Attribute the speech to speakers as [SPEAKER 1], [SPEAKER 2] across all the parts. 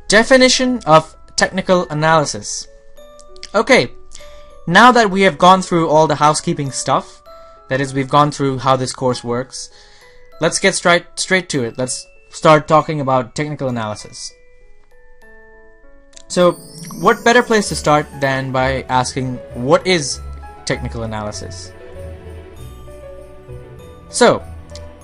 [SPEAKER 1] Definition of technical analysis. Okay, now that we have gone through all the housekeeping stuff, that is, we've gone through how this course works, let's get straight to it. Let's start talking about technical analysis. So, what better place to start than by asking, what is technical analysis? So,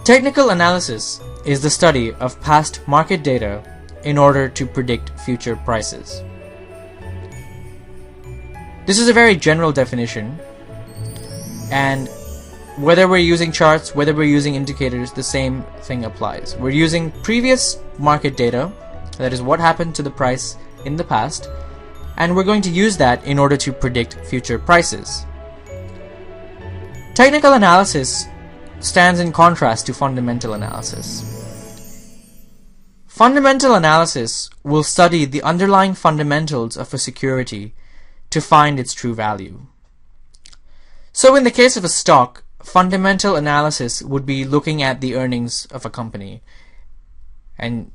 [SPEAKER 1] technical analysis is the study of past market data in order to predict future prices. This is a very general definition, and whether we're using charts, whether we're using indicators, the same thing applies. We're using previous market data, that is what happened to the price in the past, and we're going to use that in order to predict future prices. Technical analysis stands in contrast to fundamental analysis. Fundamental analysis will study the underlying fundamentals of a security to find its true value. So in the case of a stock, fundamental analysis would be looking at the earnings of a company, and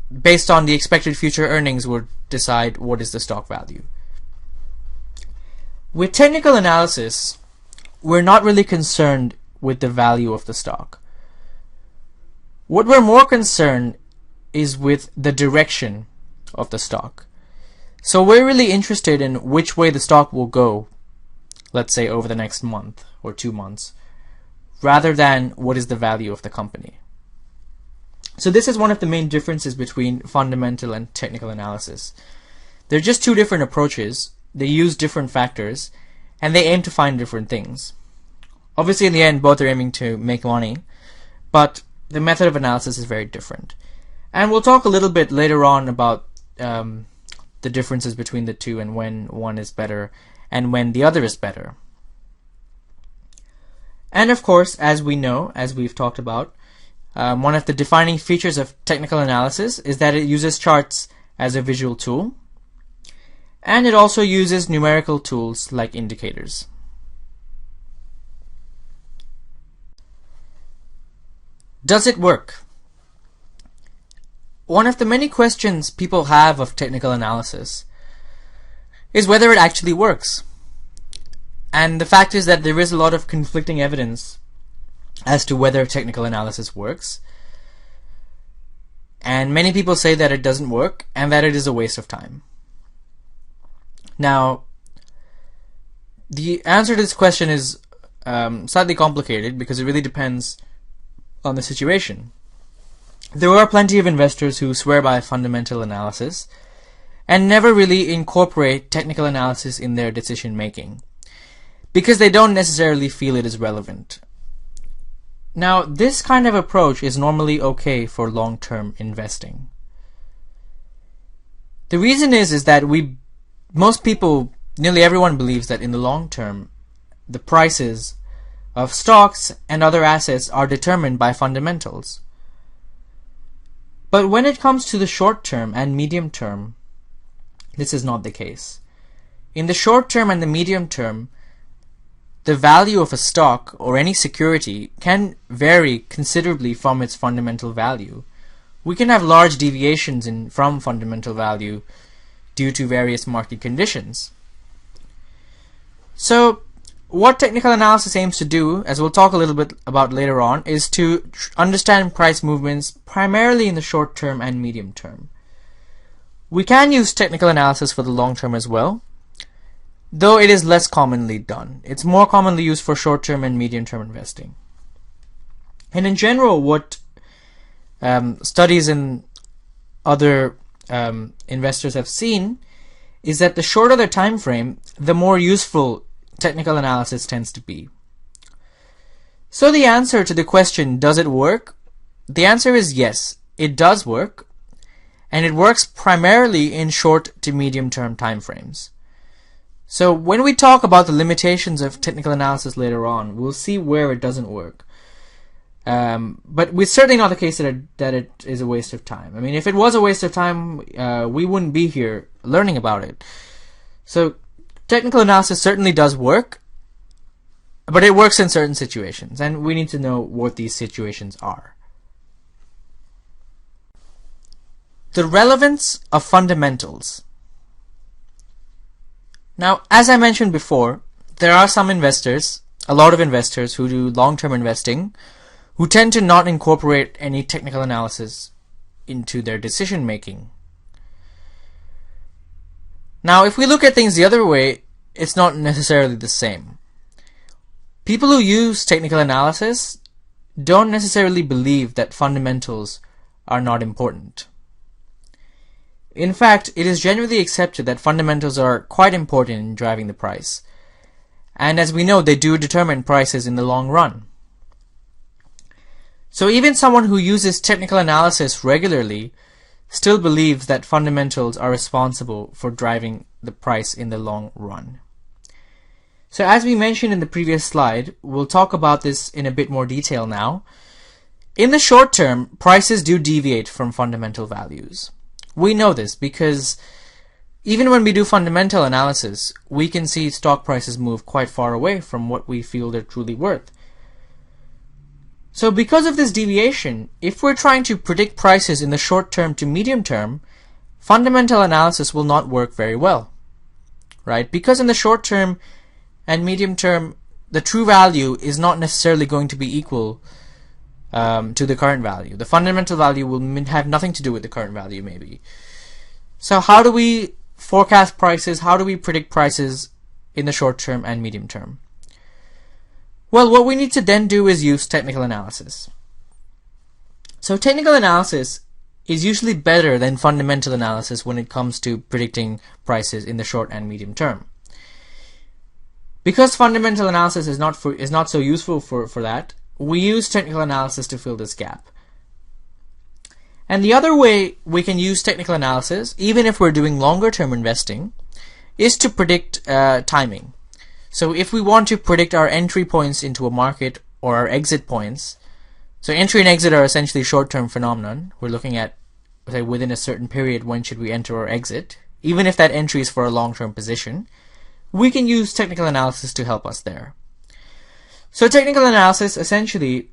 [SPEAKER 1] based on the expected future earnings would decide what is the stock value. With technical analysis, we're not really concerned with the value of the stock. What we're more concerned is with the direction of the stock. So we're really interested in which way the stock will go, let's say over the next month or 2 months, rather than what is the value of the company. So this is one of the main differences between fundamental and technical analysis. They're just two different approaches, they use different factors, and they aim to find different things. Obviously in the end both are aiming to make money, but the method of analysis is very different. And we'll talk a little bit later on about the differences between the two and when one is better and when the other is better. And of course, as we know, as we've talked about, one of the defining features of technical analysis is that it uses charts as a visual tool, and it also uses numerical tools like indicators. Does it work? One of the many questions people have of technical analysis is whether it actually works. And the fact is that there is a lot of conflicting evidence as to whether technical analysis works. And many people say that it doesn't work and that it is a waste of time. Now, the answer to this question is slightly complicated because it really depends on the situation. There are plenty of investors who swear by fundamental analysis and never really incorporate technical analysis in their decision making because they don't necessarily feel it is relevant. Now, this kind of approach is normally okay for long-term investing. The reason is that most people, nearly everyone believes that in the long term, the prices of stocks and other assets are determined by fundamentals. But when it comes to the short term and medium term, this is not the case. In the short term and the medium term, the value of a stock or any security can vary considerably from its fundamental value. We can have large deviations from fundamental value due to various market conditions. So, what technical analysis aims to do, as we'll talk a little bit about later on, is to understand price movements primarily in the short term and medium term. We can use technical analysis for the long term as well, though it is less commonly done. It's more commonly used for short term and medium term investing. And in general, what studies in other investors have seen is that the shorter the time frame, the more useful technical analysis tends to be. So the answer to the question, does it work? The answer is yes, it does work, and it works primarily in short to medium term time frames. So when we talk about the limitations of technical analysis later on, we'll see where it doesn't work. But it's certainly not the case that it is a waste of time. I mean, if it was a waste of time, we wouldn't be here learning about it. So technical analysis certainly does work, but it works in certain situations, and we need to know what these situations are. the relevance of fundamentals. Now, as I mentioned before, there are some investors, a lot of investors who do long-term investing, who tend to not incorporate any technical analysis into their decision making. Now, if we look at things the other way, it's not necessarily the same. People who use technical analysis don't necessarily believe that fundamentals are not important. In fact, it is generally accepted that fundamentals are quite important in driving the price. And as we know, they do determine prices in the long run. So even someone who uses technical analysis regularly still believes that fundamentals are responsible for driving the price in the long run. So as we mentioned in the previous slide, we'll talk about this in a bit more detail now. In the short term, prices do deviate from fundamental values. We know this because even when we do fundamental analysis, we can see stock prices move quite far away from what we feel they're truly worth. So because of this deviation, if we're trying to predict prices in the short term to medium term, fundamental analysis will not work very well, right? Because in the short term and medium term, the true value is not necessarily going to be equal to the current value. The fundamental value will have nothing to do with the current value, maybe. So how do we forecast prices? How do we predict prices in the short term and medium term? Well, what we need to then do is use technical analysis. So technical analysis is usually better than fundamental analysis when it comes to predicting prices in the short and medium term. Because fundamental analysis is not so useful for that, we use technical analysis to fill this gap. And the other way we can use technical analysis, even if we're doing longer term investing, is to predict timing. So if we want to predict our entry points into a market or our exit points, so entry and exit are essentially short-term phenomenon. We're looking at, say, within a certain period, when should we enter or exit, even if that entry is for a long-term position, we can use technical analysis to help us there. So technical analysis, essentially,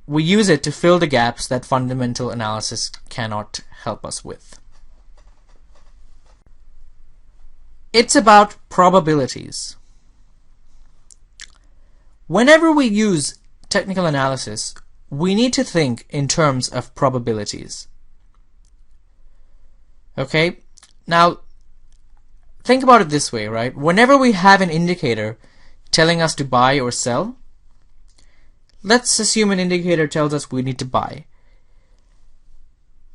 [SPEAKER 1] we use it to fill the gaps that fundamental analysis cannot help us with. It's about probabilities. Whenever we use technical analysis, we need to think in terms of probabilities. Okay? Now, think about it this way, right? Whenever we have an indicator telling us to buy or sell, let's assume an indicator tells us we need to buy.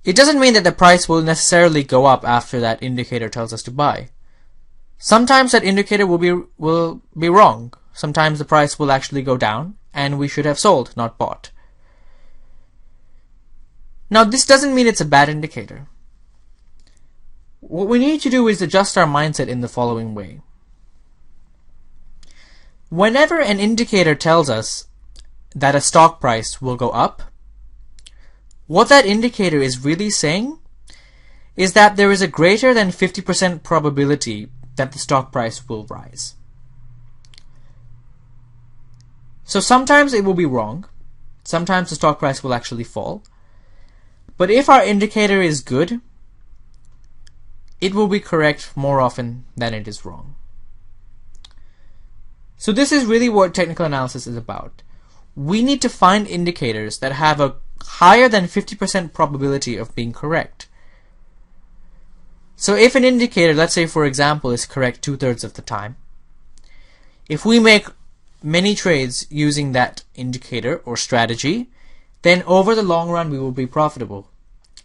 [SPEAKER 1] It doesn't mean that the price will necessarily go up after that indicator tells us to buy. Sometimes that indicator will be wrong. Sometimes the price will actually go down, and we should have sold, not bought. Now, this doesn't mean it's a bad indicator. What we need to do is adjust our mindset in the following way. Whenever an indicator tells us that a stock price will go up, what that indicator is really saying is that there is a greater than 50% probability that the stock price will rise. So sometimes it will be wrong. Sometimes the stock price will actually fall. But if our indicator is good, it will be correct more often than it is wrong. So this is really what technical analysis is about. We need to find indicators that have a higher than 50% probability of being correct. So if an indicator, let's say for example, is correct 2/3 of the time, if we make many trades using that indicator or strategy, then over the long run we will be profitable,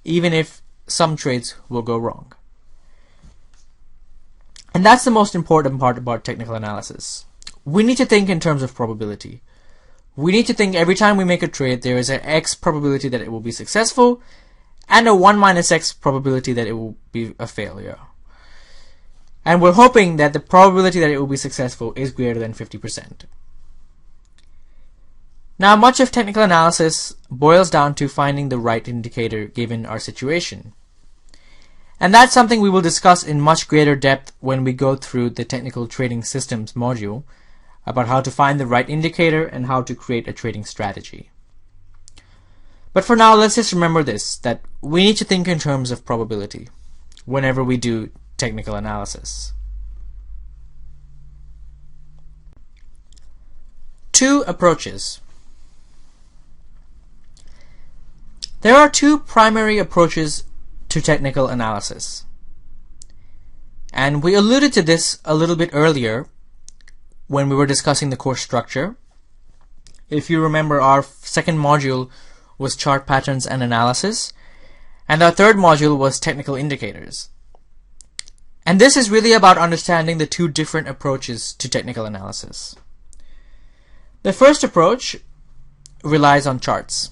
[SPEAKER 1] even if some trades will go wrong. And that's the most important part about technical analysis. We need to think in terms of probability. We need to think every time we make a trade, there is an X probability that it will be successful, and a 1 minus X probability that it will be a failure. And we're hoping that the probability that it will be successful is greater than 50%. Now, much of technical analysis boils down to finding the right indicator given our situation. And that's something we will discuss in much greater depth when we go through the technical trading systems module about how to find the right indicator and how to create a trading strategy. But for now, let's just remember this, that we need to think in terms of probability whenever we do technical analysis. Two approaches. There are two primary approaches to technical analysis. And we alluded to this a little bit earlier when we were discussing the course structure. If you remember, our second module was chart patterns and analysis, and our third module was technical indicators. And this is really about understanding the two different approaches to technical analysis. The first approach relies on charts.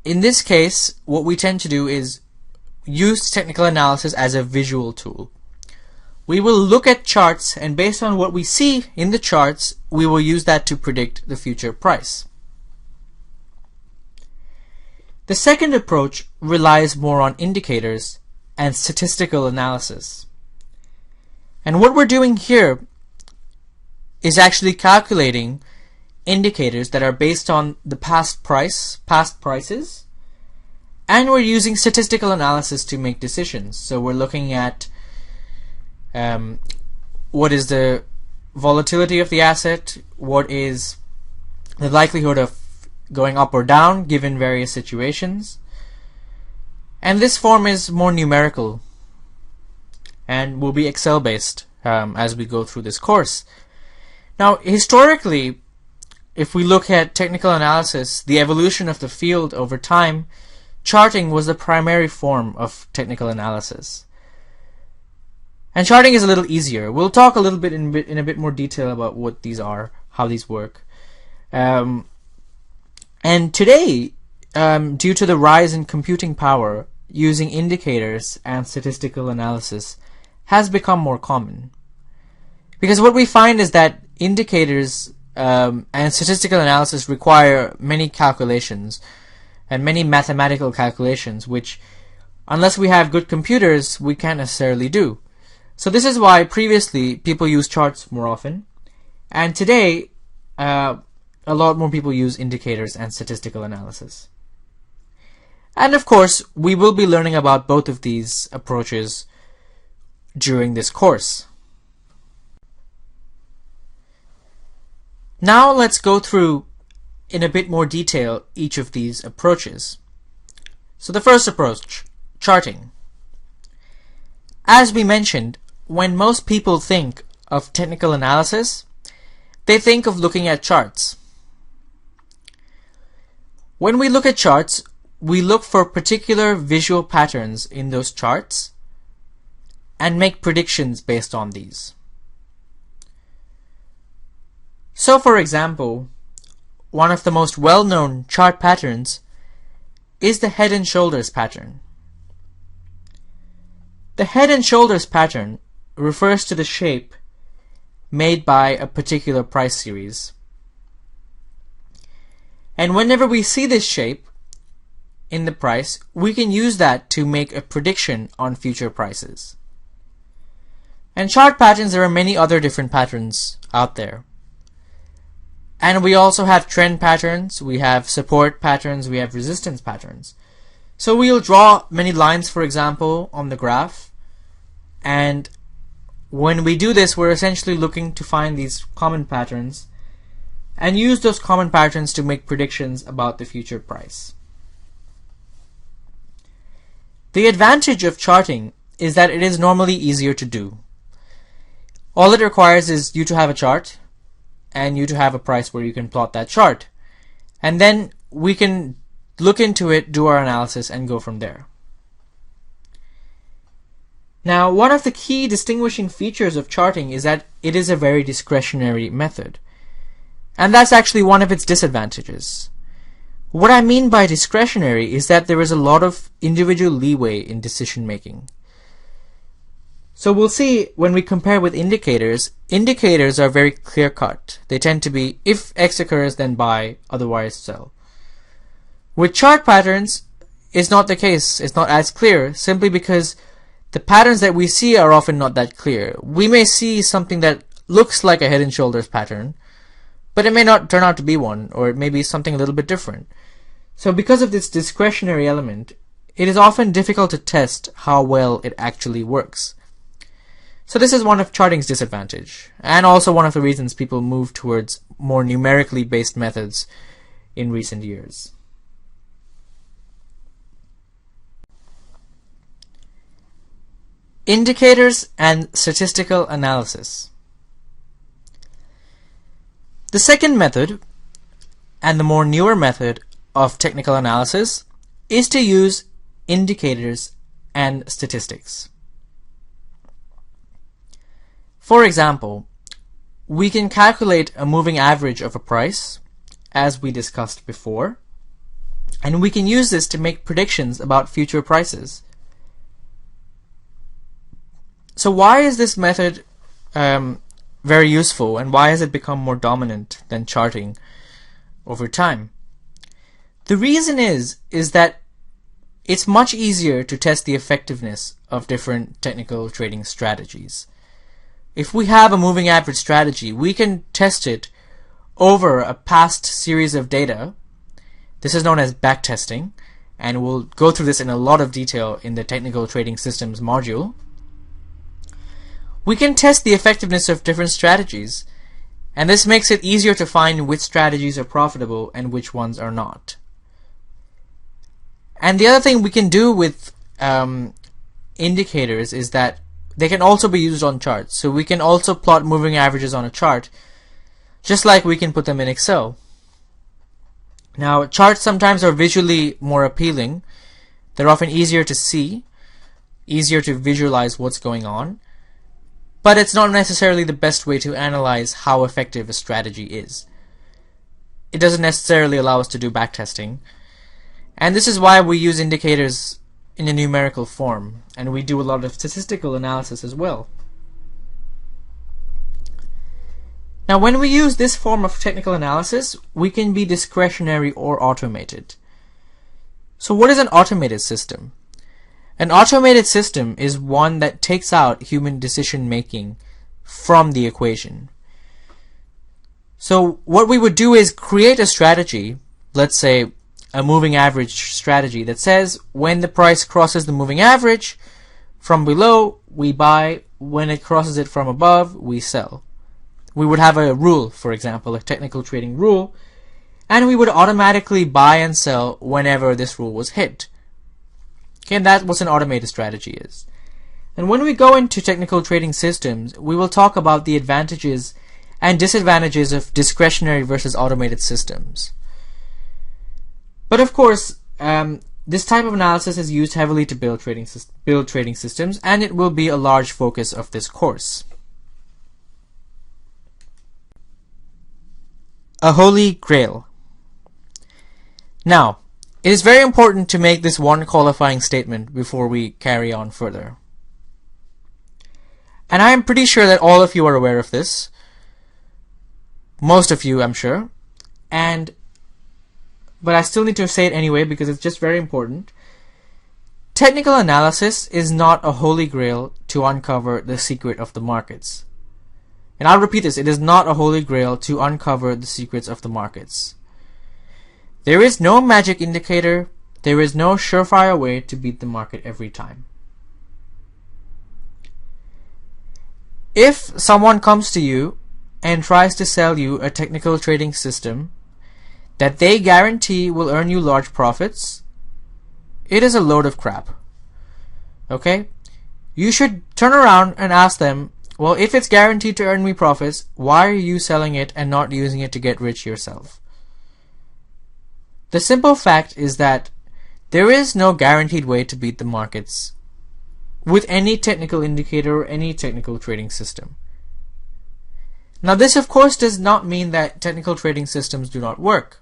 [SPEAKER 1] In this case, what we tend to do is use technical analysis as a visual tool. We will look at charts, and based on what we see in the charts, we will use that to predict the future price. The second approach relies more on indicators and statistical analysis. And what we're doing here is actually calculating indicators that are based on the past prices, and we're using statistical analysis to make decisions. So we're looking at what is the volatility of the asset, what is the likelihood of going up or down given various situations. And this form is more numerical and will be Excel based as we go through this course. Now, historically, if we look at technical analysis, the evolution of the field over time, charting was the primary form of technical analysis. And charting is a little easier. We'll talk a little bit in a bit more detail about what these are, how these work. And today, due to the rise in computing power, using indicators and statistical analysis has become more common. Because what we find is that indicators and statistical analysis require many calculations and many mathematical calculations, which, unless we have good computers, we can't necessarily do. So this is why previously people used charts more often, and today a lot more people use indicators and statistical analysis. And of course, we will be learning about both of these approaches during this course. Now let's go through in a bit more detail each of these approaches. So the first approach, charting. As we mentioned, when most people think of technical analysis, they think of looking at charts. When we look at charts, we look for particular visual patterns in those charts and make predictions based on these. So, for example, one of the most well-known chart patterns is the head and shoulders pattern. The head and shoulders pattern refers to the shape made by a particular price series. And whenever we see this shape in the price, we can use that to make a prediction on future prices. And chart patterns, there are many other different patterns out there. And we also have trend patterns, we have support patterns, we have resistance patterns. So we'll draw many lines, for example, on the graph. And when we do this, we're essentially looking to find these common patterns and use those common patterns to make predictions about the future price. The advantage of charting is that it is normally easier to do. All it requires is you to have a chart and you to have a price where you can plot that chart. And then we can look into it, do our analysis, and go from there. Now, one of the key distinguishing features of charting is that it is a very discretionary method. And that's actually one of its disadvantages. What I mean by discretionary is that there is a lot of individual leeway in decision making. So we'll see when we compare with indicators, indicators are very clear-cut. They tend to be, if X occurs, then buy, otherwise sell. With chart patterns, it's not the case. It's not as clear, simply because the patterns that we see are often not that clear. We may see something that looks like a head and shoulders pattern, but it may not turn out to be one, or it may be something a little bit different. So because of this discretionary element, it is often difficult to test how well it actually works. So this is one of charting's disadvantage, and also one of the reasons people move towards more numerically based methods in recent years. Indicators and statistical analysis. The second method, and the more newer method of technical analysis, is to use indicators and statistics. For example, we can calculate a moving average of a price, as we discussed before, and we can use this to make predictions about future prices. So why is this method very useful, and why has it become more dominant than charting over time? The reason is that it's much easier to test the effectiveness of different technical trading strategies. If we have a moving average strategy, we can test it over a past series of data. This is known as backtesting, and we'll go through this in a lot of detail in the technical trading systems module. We can test the effectiveness of different strategies, and this makes it easier to find which strategies are profitable and which ones are not. And the other thing we can do with indicators is that they can also be used on charts. So we can also plot moving averages on a chart, just like we can put them in Excel. Now, charts sometimes are visually more appealing. They're often easier to see, easier to visualize what's going on, but it's not necessarily the best way to analyze how effective a strategy is. It doesn't necessarily allow us to do backtesting, and this is why we use indicators in a numerical form, and we do a lot of statistical analysis as well. Now, when we use this form of technical analysis, we can be discretionary or automated. So what is an automated system? An automated system is one that takes out human decision making from the equation. So what we would do is create a strategy, let's say a moving average strategy, that says when the price crosses the moving average from below, we buy. When it crosses it from above, we sell. We would have a rule, for example, a technical trading rule, and we would automatically buy and sell whenever this rule was hit. Okay, and that's what an automated strategy is. And when we go into technical trading systems, we will talk about the advantages and disadvantages of discretionary versus automated systems. But of course, this type of analysis is used heavily to build trading systems, and it will be a large focus of this course. A holy grail. Now, it is very important to make this one qualifying statement before we carry on further. And I am pretty sure that all of you are aware of this. Most of you, I'm sure. But I still need to say it anyway because it's just very important. Technical analysis is not a holy grail to uncover the secret of the markets. And I'll repeat this, it is not a holy grail to uncover the secrets of the markets. There is no magic indicator, there is no surefire way to beat the market every time. If someone comes to you and tries to sell you a technical trading system that they guarantee will earn you large profits, it is a load of crap. Okay? You should turn around and ask them, well, if it's guaranteed to earn me profits, why are you selling it and not using it to get rich yourself? The simple fact is that there is no guaranteed way to beat the markets with any technical indicator or any technical trading system. Now, this of course does not mean that technical trading systems do not work.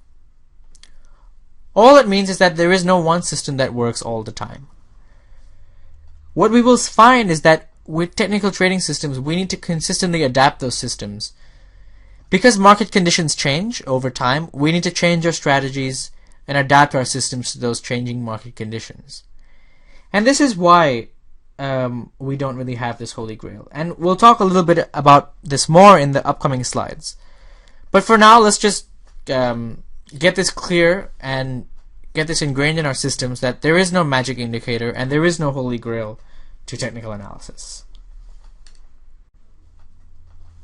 [SPEAKER 1] All it means is that there is no one system that works all the time. What we will find is that with technical trading systems, we need to consistently adapt those systems. Because market conditions change over time, we need to change our strategies and adapt our systems to those changing market conditions. And this is why we don't really have this holy grail. And we'll talk a little bit about this more in the upcoming slides. But for now, let's just get this clear and get this ingrained in our systems that there is no magic indicator and there is no holy grail to technical analysis.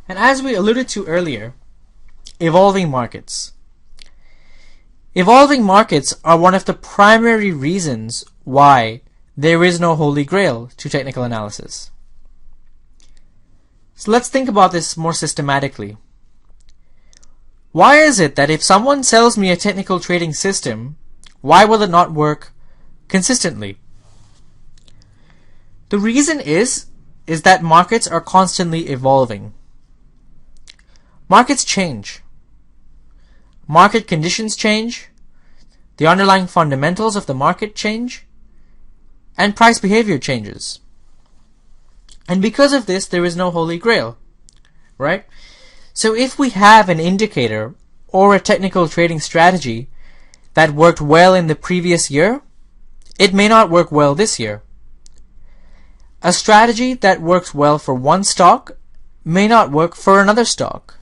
[SPEAKER 1] And as we alluded to earlier, evolving markets. Evolving markets are one of the primary reasons why there is no holy grail to technical analysis. So let's think about this more systematically. Why is it that if someone sells me a technical trading system, why will it not work consistently? The reason is that markets are constantly evolving. Markets change. Market conditions change. The underlying fundamentals of the market change. And price behavior changes. And because of this, there is no holy grail, right? So if we have an indicator or a technical trading strategy that worked well in the previous year, it may not work well this year. A strategy that works well for one stock may not work for another stock.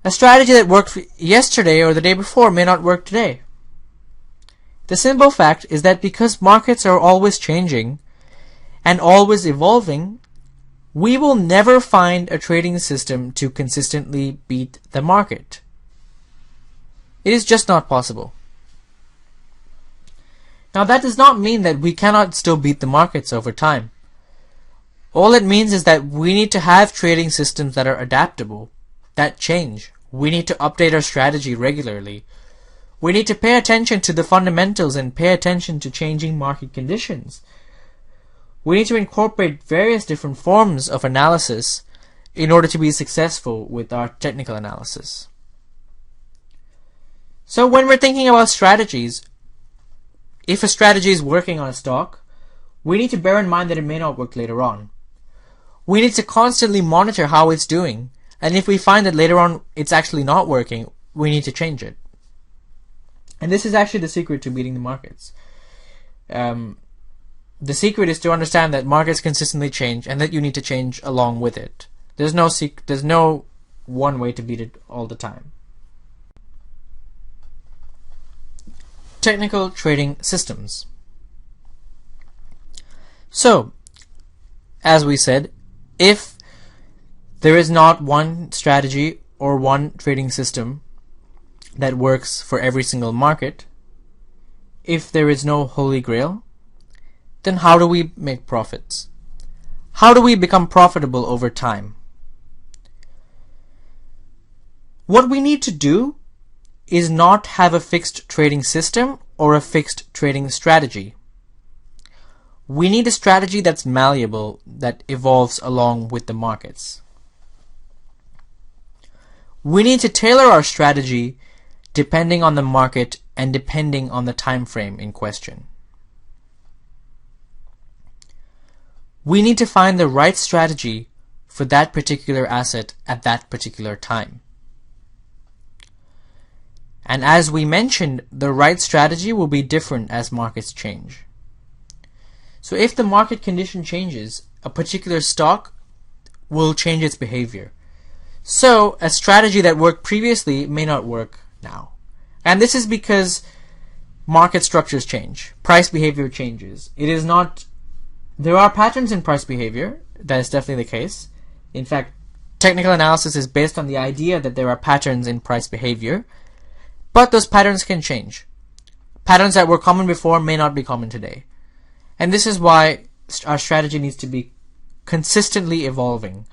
[SPEAKER 1] A strategy that worked yesterday or the day before may not work today. The simple fact is that because markets are always changing and always evolving, we will never find a trading system to consistently beat the market. It is just not possible. Now that does not mean that we cannot still beat the markets over time. All it means is that we need to have trading systems that are adaptable, that change. We need to update our strategy regularly. We need to pay attention to the fundamentals and pay attention to changing market conditions. We need to incorporate various different forms of analysis in order to be successful with our technical analysis. So when we're thinking about strategies, if a strategy is working on a stock, we need to bear in mind that it may not work later on. We need to constantly monitor how it's doing, and if we find that later on it's actually not working, we need to change it. And this is actually the secret to beating the markets. The secret is to understand that markets consistently change and that you need to change along with it. There's no one way to beat it all the time. Technical trading systems. So, as we said, if there is not one strategy or one trading system that works for every single market, if there is no holy grail, then how do we make profits? How do we become profitable over time? What we need to do is not have a fixed trading system or a fixed trading strategy. We need a strategy that's malleable, that evolves along with the markets. We need to tailor our strategy depending on the market and depending on the time frame in question. We need to find the right strategy for that particular asset at that particular time. And as we mentioned, the right strategy will be different as markets change. So if the market condition changes, a particular stock will change its behavior. So a strategy that worked previously may not work now. And this is because market structures change. Price behavior changes. There are patterns in price behavior. That is definitely the case. In fact, technical analysis is based on the idea that there are patterns in price behavior, but those patterns can change. Patterns that were common before may not be common today. And this is why our strategy needs to be consistently evolving.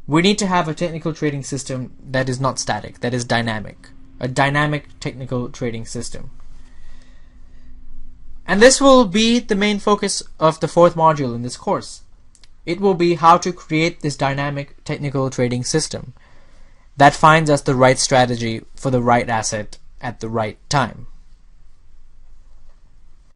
[SPEAKER 1] We need to have a technical trading system that is not static, that is dynamic. A dynamic technical trading system. And this will be the main focus of the fourth module in this course. It will be how to create this dynamic technical trading system that finds us the right strategy for the right asset at the right time.